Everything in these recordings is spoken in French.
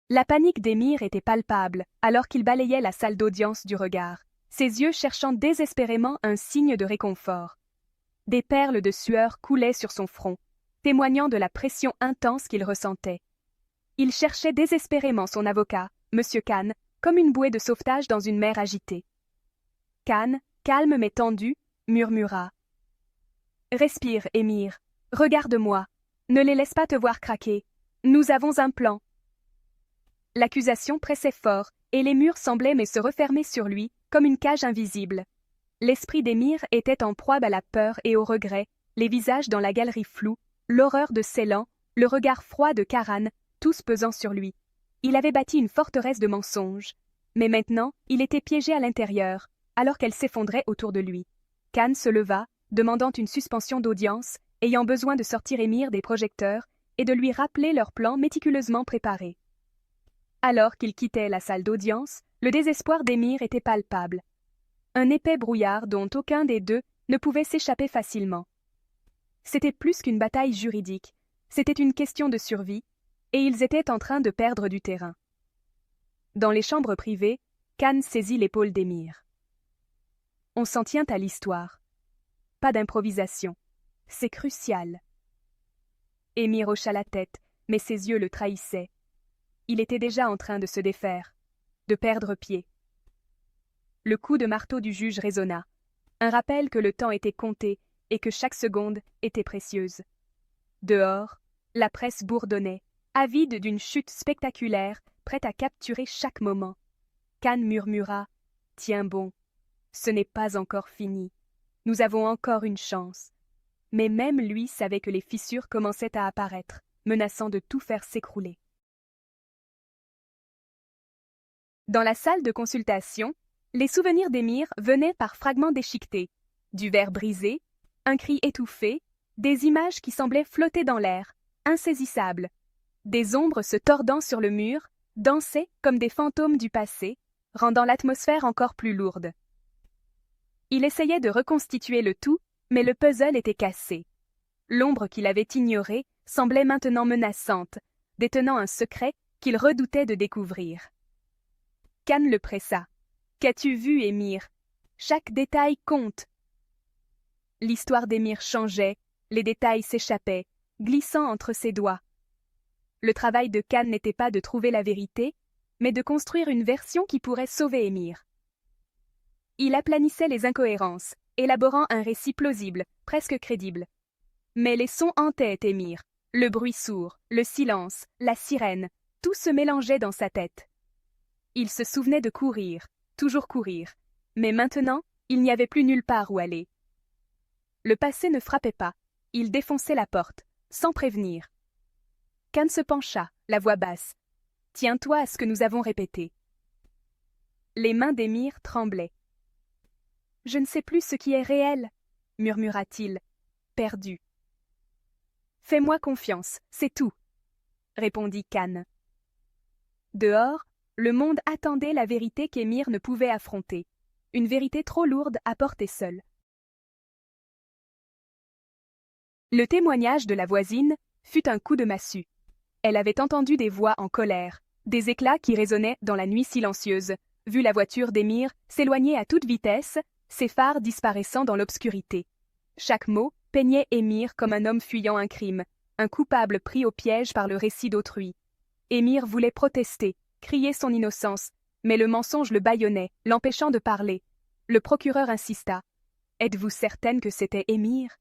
La panique d'Émir était palpable alors qu'il balayait la salle d'audience du regard, ses yeux cherchant désespérément un signe de réconfort. Des perles de sueur coulaient sur son front, témoignant de la pression intense qu'il ressentait. Il cherchait désespérément son avocat, M. Khan, comme une bouée de sauvetage dans une mer agitée. Khan, calme mais tendu, murmura. « Respire, Émir. Regarde-moi. Ne les laisse pas te voir craquer. Nous avons un plan. » L'accusation pressait fort, et les murs semblaient mais se refermer sur lui, comme une cage invisible. L'esprit d'Émir était en proie à la peur et au regret, les visages dans la galerie floue, l'horreur de Ceylan, le regard froid de Karan, tous pesant sur lui. Il avait bâti une forteresse de mensonges. Mais maintenant, il était piégé à l'intérieur, alors qu'elle s'effondrait autour de lui. Khan se leva, demandant une suspension d'audience, ayant besoin de sortir Émir des projecteurs et de lui rappeler leur plan méticuleusement préparé. Alors qu'il quittait la salle d'audience, le désespoir d'Émir était palpable. Un épais brouillard dont aucun des deux ne pouvait s'échapper facilement. C'était plus qu'une bataille juridique, c'était une question de survie, et ils étaient en train de perdre du terrain. Dans les chambres privées, Khan saisit l'épaule d'Émir. On s'en tient à l'histoire. Pas d'improvisation. C'est crucial. Émir hocha la tête, mais ses yeux le trahissaient. Il était déjà en train de se défaire, de perdre pied. Le coup de marteau du juge résonna, un rappel que le temps était compté et que chaque seconde était précieuse. Dehors, la presse bourdonnait, avide d'une chute spectaculaire, prête à capturer chaque moment. Khan murmura « Tiens bon, ce n'est pas encore fini. Nous avons encore une chance. » Mais même lui savait que les fissures commençaient à apparaître, menaçant de tout faire s'écrouler. Dans la salle de consultation, les souvenirs d'Émir venaient par fragments déchiquetés, du verre brisé, un cri étouffé, des images qui semblaient flotter dans l'air, insaisissables. Des ombres se tordant sur le mur, dansaient comme des fantômes du passé, rendant l'atmosphère encore plus lourde. Il essayait de reconstituer le tout, mais le puzzle était cassé. L'ombre qu'il avait ignorée semblait maintenant menaçante, détenant un secret qu'il redoutait de découvrir. Khan le pressa. « Qu'as-tu vu, Émir ? Chaque détail compte. » L'histoire d'Émir changeait, les détails s'échappaient, glissant entre ses doigts. Le travail de Khan n'était pas de trouver la vérité, mais de construire une version qui pourrait sauver Émir. Il aplanissait les incohérences, élaborant un récit plausible, presque crédible. Mais les sons hantaient Émir, le bruit sourd, le silence, la sirène, tout se mélangeait dans sa tête. Il se souvenait de courir, toujours courir, mais maintenant, il n'y avait plus nulle part où aller. Le passé ne frappait pas, il défonçait la porte, sans prévenir. Khan se pencha, la voix basse. « Tiens-toi à ce que nous avons répété. » Les mains d'Émir tremblaient. « Je ne sais plus ce qui est réel, » murmura-t-il, perdu. « Fais-moi confiance, c'est tout, » répondit Khan. Dehors, le monde attendait la vérité qu'Émir ne pouvait affronter, une vérité trop lourde à porter seule. Le témoignage de la voisine fut un coup de massue. Elle avait entendu des voix en colère, des éclats qui résonnaient dans la nuit silencieuse, vu la voiture d'Émir s'éloigner à toute vitesse, ses phares disparaissant dans l'obscurité. Chaque mot peignait Émir comme un homme fuyant un crime, un coupable pris au piège par le récit d'autrui. Émir voulait protester, crier son innocence, mais le mensonge le bâillonnait, l'empêchant de parler. Le procureur insista. « Êtes-vous certaine que c'était Émir ?»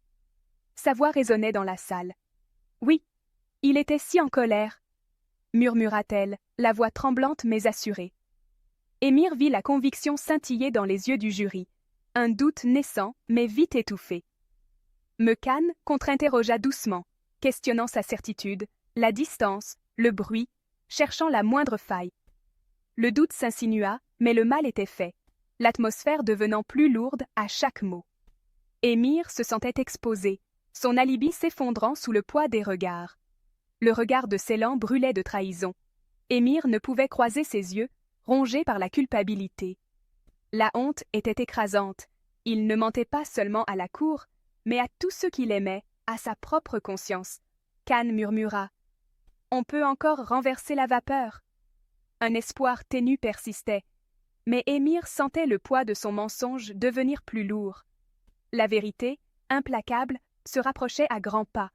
Sa voix résonnait dans la salle. « Oui, il était si en colère, » murmura-t-elle, la voix tremblante mais assurée. Émir vit la conviction scintiller dans les yeux du jury, un doute naissant mais vite étouffé. Khan contre-interrogea doucement, questionnant sa certitude, la distance, le bruit, cherchant la moindre faille. Le doute s'insinua, mais le mal était fait, l'atmosphère devenant plus lourde à chaque mot. Émir se sentait exposé, son alibi s'effondrant sous le poids des regards. Le regard de Ceylan brûlait de trahison. Émir ne pouvait croiser ses yeux, rongé par la culpabilité. La honte était écrasante. Il ne mentait pas seulement à la cour, mais à tous ceux qu'il aimait, à sa propre conscience. Khan murmura. « On peut encore renverser la vapeur. » Un espoir ténu persistait. Mais Émir sentait le poids de son mensonge devenir plus lourd. La vérité, implacable, se rapprochait à grands pas.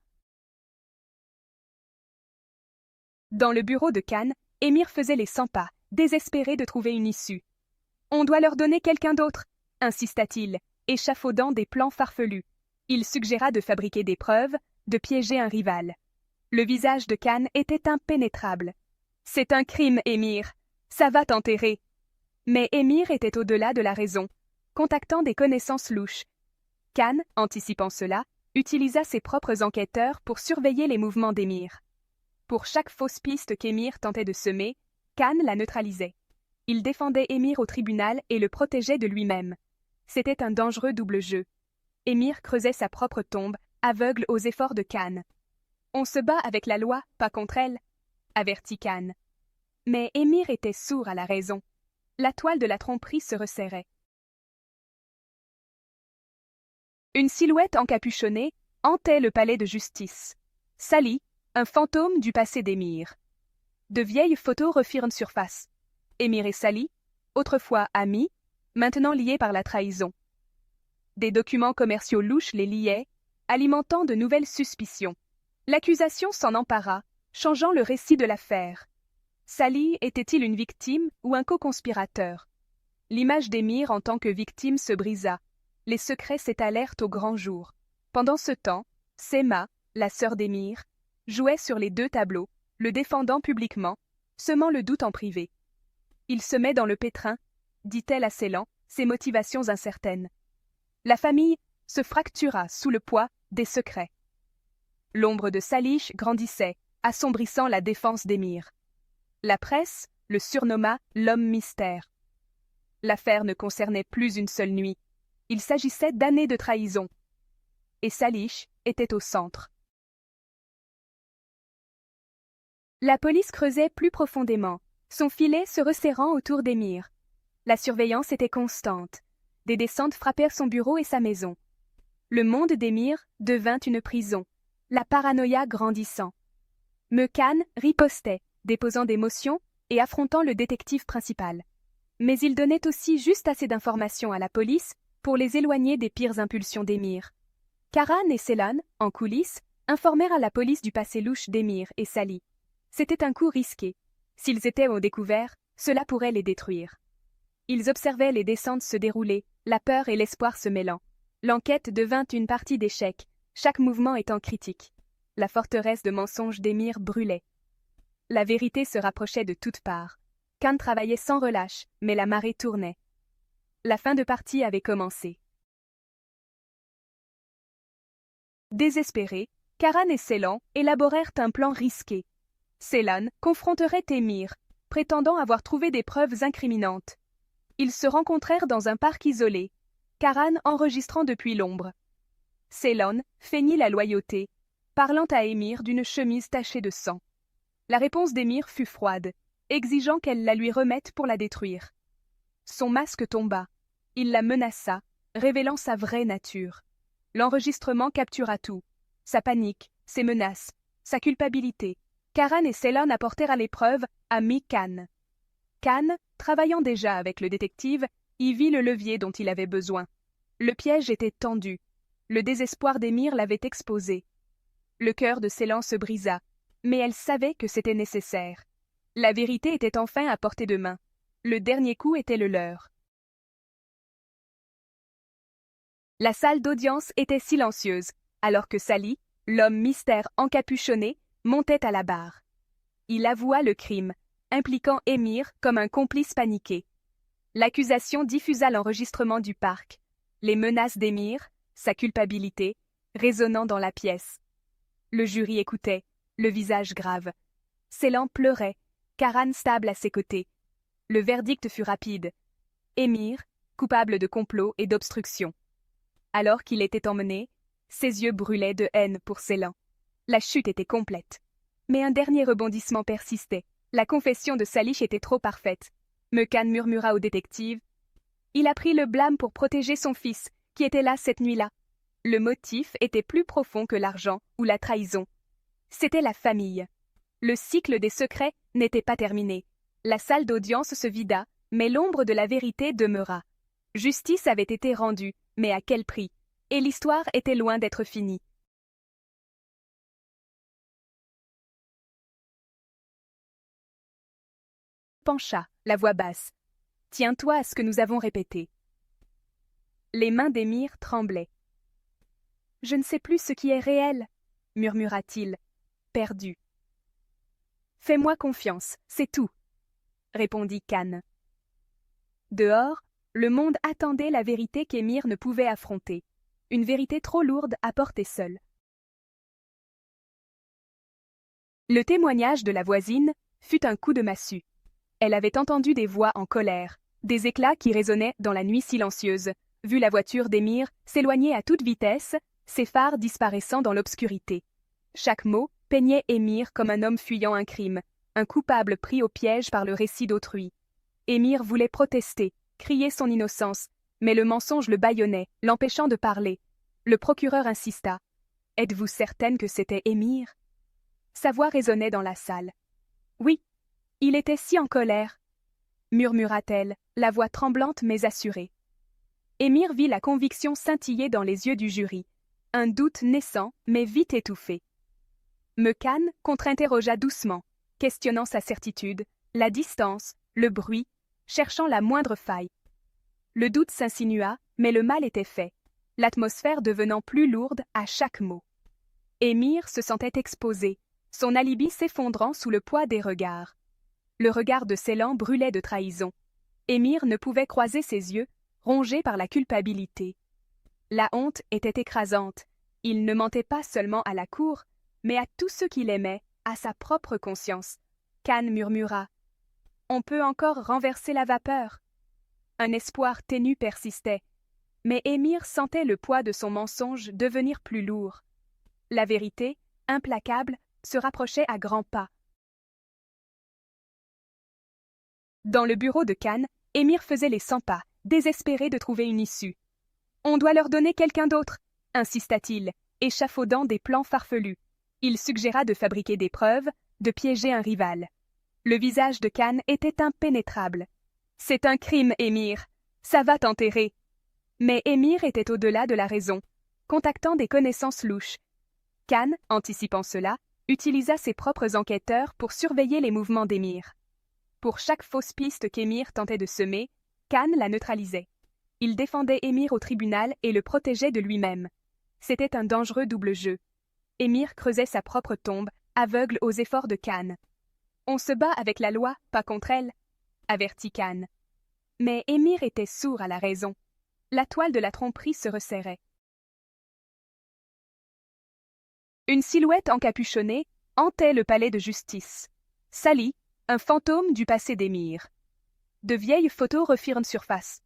Dans le bureau de Khan, Émir faisait les 100 pas, désespéré de trouver une issue. « On doit leur donner quelqu'un d'autre » insista-t-il, échafaudant des plans farfelus. Il suggéra de fabriquer des preuves, de piéger un rival. Le visage de Khan était impénétrable. « C'est un crime, Émir. Ça va t'enterrer. » Mais Émir était au-delà de la raison, contactant des connaissances louches. Khan, anticipant cela, utilisa ses propres enquêteurs pour surveiller les mouvements d'Émir. Pour chaque fausse piste qu'Émir tentait de semer, Khan la neutralisait. Il défendait Émir au tribunal et le protégeait de lui-même. C'était un dangereux double jeu. Émir creusait sa propre tombe, aveugle aux efforts de Khan. « On se bat avec la loi, pas contre elle », avertit Khan. Mais Émir était sourd à la raison. La toile de la tromperie se resserrait. Une silhouette encapuchonnée hantait le palais de justice. Sally, un fantôme du passé d'Émir. De vieilles photos refirent surface. Émir et Sally, autrefois amis, maintenant liés par la trahison. Des documents commerciaux louches les liaient, alimentant de nouvelles suspicions. L'accusation s'en empara, changeant le récit de l'affaire. Sally était-il une victime ou un co-conspirateur? L'image d'Émir en tant que victime se brisa. Les secrets s'étalèrent au grand jour. Pendant ce temps, Sema, la sœur d'Émir, jouait sur les deux tableaux, le défendant publiquement, semant le doute en privé. Il se met dans le pétrin, dit-elle à Ceylan, ses motivations incertaines. La famille se fractura sous le poids des secrets. L'ombre de Salish grandissait, assombrissant la défense d'Émir. La presse le surnomma l'homme mystère. L'affaire ne concernait plus une seule nuit. Il s'agissait d'années de trahison. Et Salish était au centre. La police creusait plus profondément, son filet se resserrant autour d'Émir. La surveillance était constante. Des descentes frappèrent son bureau et sa maison. Le monde d'Émir devint une prison, la paranoïa grandissant. Khan ripostait, déposant des motions et affrontant le détective principal. Mais il donnait aussi juste assez d'informations à la police pour les éloigner des pires impulsions d'Émir. Karan et Ceylan, en coulisses, informèrent à la police du passé louche d'Émir et Sally. C'était un coup risqué. S'ils étaient au découvert, cela pourrait les détruire. Ils observaient les descentes se dérouler, la peur et l'espoir se mêlant. L'enquête devint une partie d'échecs, chaque mouvement étant critique. La forteresse de mensonges d'Émir brûlait. La vérité se rapprochait de toutes parts. Khan travaillait sans relâche, mais la marée tournait. La fin de partie avait commencé. Désespérés, Karan et Ceylan élaborèrent un plan risqué. Ceylan confronterait Émir, prétendant avoir trouvé des preuves incriminantes. Ils se rencontrèrent dans un parc isolé, Karan enregistrant depuis l'ombre. Ceylan feignit la loyauté, parlant à Émir d'une chemise tachée de sang. La réponse d'Émir fut froide, exigeant qu'elle la lui remette pour la détruire. Son masque tomba. Il la menaça, révélant sa vraie nature. L'enregistrement captura tout. Sa panique, ses menaces, sa culpabilité. Karan et Ceylan apportèrent à l'épreuve Ami Khan. Khan, travaillant déjà avec le détective, y vit le levier dont il avait besoin. Le piège était tendu. Le désespoir d'Émir l'avait exposé. Le cœur de Ceylan se brisa, mais elle savait que c'était nécessaire. La vérité était enfin à portée de main. Le dernier coup était le leur. La salle d'audience était silencieuse, alors que Sally, l'homme mystère encapuchonné, montait à la barre. Il avoua le crime, impliquant Émir comme un complice paniqué. L'accusation diffusa l'enregistrement du parc, les menaces d'Émir, sa culpabilité, résonnant dans la pièce. Le jury écoutait, le visage grave. Ceylan pleurait, Karan stable à ses côtés. Le verdict fut rapide. Émir, coupable de complot et d'obstruction. Alors qu'il était emmené, ses yeux brûlaient de haine pour Ceylan. La chute était complète. Mais un dernier rebondissement persistait. La confession de Salish était trop parfaite. Khan murmura au détective. Il a pris le blâme pour protéger son fils, qui était là cette nuit-là. Le motif était plus profond que l'argent ou la trahison. C'était la famille. Le cycle des secrets n'était pas terminé. La salle d'audience se vida, mais l'ombre de la vérité demeura. Justice avait été rendue, mais à quel prix? Et l'histoire était loin d'être finie. Pencha, la voix basse. Tiens-toi à ce que nous avons répété. Les mains d'Émir tremblaient. Je ne sais plus ce qui est réel, murmura-t-il, perdu. Fais-moi confiance, c'est tout, répondit Khan. Dehors, le monde attendait la vérité qu'Émir ne pouvait affronter, une vérité trop lourde à porter seule. Le témoignage de la voisine fut un coup de massue. Elle avait entendu des voix en colère, des éclats qui résonnaient dans la nuit silencieuse, vu la voiture d'Émir s'éloigner à toute vitesse, ses phares disparaissant dans l'obscurité. Chaque mot peignait Émir comme un homme fuyant un crime, un coupable pris au piège par le récit d'autrui. Émir voulait protester, crier son innocence, mais le mensonge le bâillonnait, l'empêchant de parler. Le procureur insista. « Êtes-vous certaine que c'était Émir ?» Sa voix résonnait dans la salle. « Oui, il était si en colère, » murmura-t-elle, la voix tremblante mais assurée. Émir vit la conviction scintiller dans les yeux du jury, un doute naissant mais vite étouffé. Khan contre-interrogea doucement, questionnant sa certitude, la distance, le bruit, cherchant la moindre faille. Le doute s'insinua, mais le mal était fait, l'atmosphère devenant plus lourde à chaque mot. Émir se sentait exposé, son alibi s'effondrant sous le poids des regards. Le regard de Ceylan brûlait de trahison. Émir ne pouvait croiser ses yeux, rongés par la culpabilité. La honte était écrasante. Il ne mentait pas seulement à la cour, mais à tous ceux qu'il aimait, à sa propre conscience. Khan murmura. « On peut encore renverser la vapeur. » Un espoir ténu persistait, mais Émir sentait le poids de son mensonge devenir plus lourd. La vérité, implacable, se rapprochait à grands pas. Dans le bureau de Khan, Émir faisait les 100 pas, désespéré de trouver une issue. « On doit leur donner quelqu'un d'autre » insista-t-il, échafaudant des plans farfelus. Il suggéra de fabriquer des preuves, de piéger un rival. Le visage de Khan était impénétrable. « C'est un crime, Émir. Ça va t'enterrer. » Mais Émir était au-delà de la raison, contactant des connaissances louches. Khan, anticipant cela, utilisa ses propres enquêteurs pour surveiller les mouvements d'Émir. Pour chaque fausse piste qu'Émir tentait de semer, Khan la neutralisait. Il défendait Émir au tribunal et le protégeait de lui-même. C'était un dangereux double jeu. Émir creusait sa propre tombe, aveugle aux efforts de Khan. « On se bat avec la loi, pas contre elle », avertit Khan. Mais Émir était sourd à la raison. La toile de la tromperie se resserrait. Une silhouette encapuchonnée hantait le palais de justice. Sally, un fantôme du passé d'Émir. De vieilles photos refirent surface.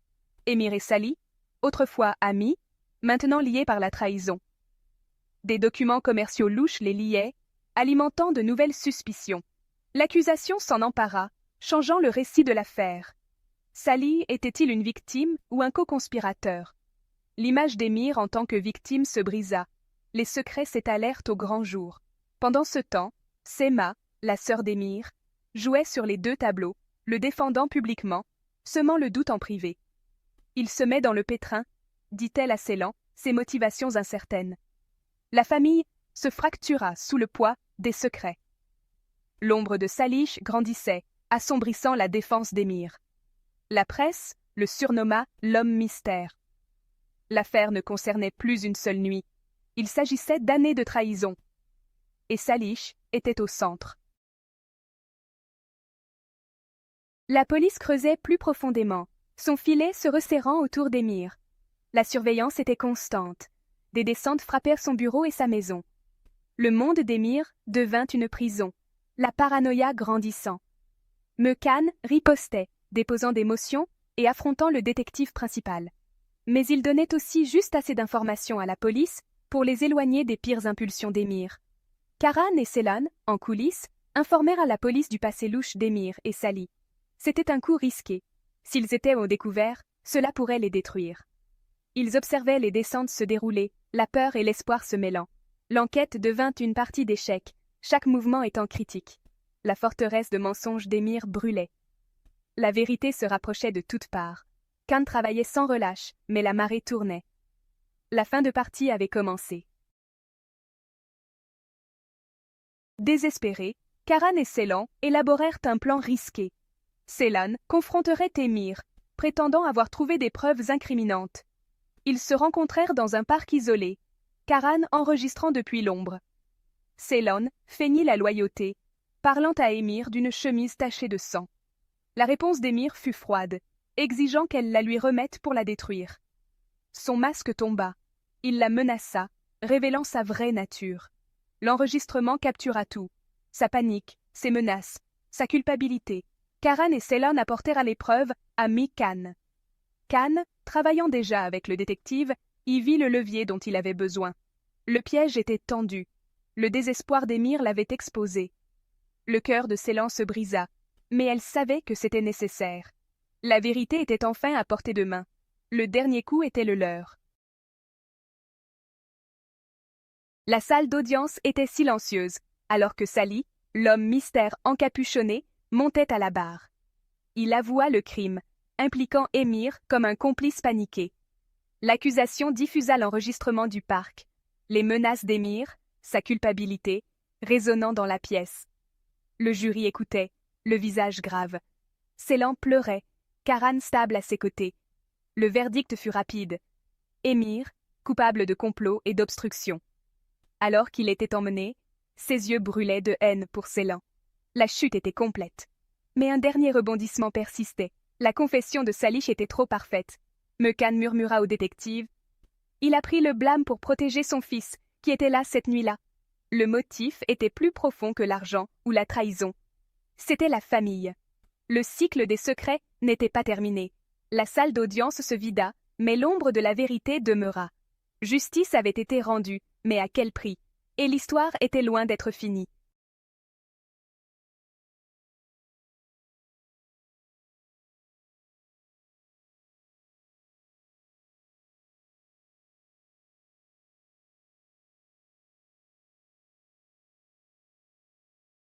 Émir et Sally, autrefois amis, maintenant liés par la trahison. Des documents commerciaux louches les liaient, alimentant de nouvelles suspicions. L'accusation s'en empara, changeant le récit de l'affaire. Sally était-il une victime ou un co-conspirateur? L'image d'Émir en tant que victime se brisa. Les secrets s'étalèrent au grand jour. Pendant ce temps, Sema, la sœur d'Émir, jouait sur les deux tableaux, le défendant publiquement, semant le doute en privé. Il se met dans le pétrin, dit-elle à Ceylan, ses motivations incertaines. La famille se fractura sous le poids des secrets. L'ombre de Salish grandissait, assombrissant la défense d'Émir. La presse le surnomma l'homme mystère. L'affaire ne concernait plus une seule nuit. Il s'agissait d'années de trahison. Et Salish était au centre. La police creusait plus profondément, son filet se resserrant autour d'Émir. La surveillance était constante. Des descentes frappèrent son bureau et sa maison. Le monde d'Émir devint une prison, la paranoïa grandissant. Khan ripostait, déposant des motions et affrontant le détective principal. Mais il donnait aussi juste assez d'informations à la police pour les éloigner des pires impulsions d'Émir. Karan et Ceylan, en coulisses, informèrent à la police du passé louche d'Émir et Sally. C'était un coup risqué. S'ils étaient au découvert, cela pourrait les détruire. Ils observaient les descentes se dérouler, la peur et l'espoir se mêlant. L'enquête devint une partie d'échecs, chaque mouvement étant critique. La forteresse de mensonges d'Émir brûlait. La vérité se rapprochait de toutes parts. Khan travaillait sans relâche, mais la marée tournait. La fin de partie avait commencé. Désespérés, Karan et Ceylan élaborèrent un plan risqué. Ceylan confronterait Émir, prétendant avoir trouvé des preuves incriminantes. Ils se rencontrèrent dans un parc isolé, Karan enregistrant depuis l'ombre. Ceylan feignit la loyauté, parlant à Émir d'une chemise tachée de sang. La réponse d'Émir fut froide, exigeant qu'elle la lui remette pour la détruire. Son masque tomba. Il la menaça, révélant sa vraie nature. L'enregistrement captura tout. Sa panique, ses menaces, sa culpabilité. Karan et Ceylan apportèrent à l'épreuve Ami Khan. Khan, travaillant déjà avec le détective, y vit le levier dont il avait besoin. Le piège était tendu. Le désespoir d'Émir l'avait exposé. Le cœur de Ceylan se brisa, mais elle savait que c'était nécessaire. La vérité était enfin à portée de main. Le dernier coup était le leur. La salle d'audience était silencieuse, alors que Sally, l'homme mystère encapuchonné, montait à la barre. Il avoua le crime, impliquant Émir comme un complice paniqué. L'accusation diffusa l'enregistrement du parc, les menaces d'Émir, sa culpabilité, résonnant dans la pièce. Le jury écoutait, le visage grave. Ceylan pleurait, Karan stable à ses côtés. Le verdict fut rapide. Émir, coupable de complot et d'obstruction. Alors qu'il était emmené, ses yeux brûlaient de haine pour Ceylan. La chute était complète. Mais un dernier rebondissement persistait. La confession de Salish était trop parfaite. Mekan murmura au détective. Il a pris le blâme pour protéger son fils, qui était là cette nuit-là. Le motif était plus profond que l'argent ou la trahison. C'était la famille. Le cycle des secrets n'était pas terminé. La salle d'audience se vida, mais l'ombre de la vérité demeura. Justice avait été rendue, mais à quel prix? Et l'histoire était loin d'être finie.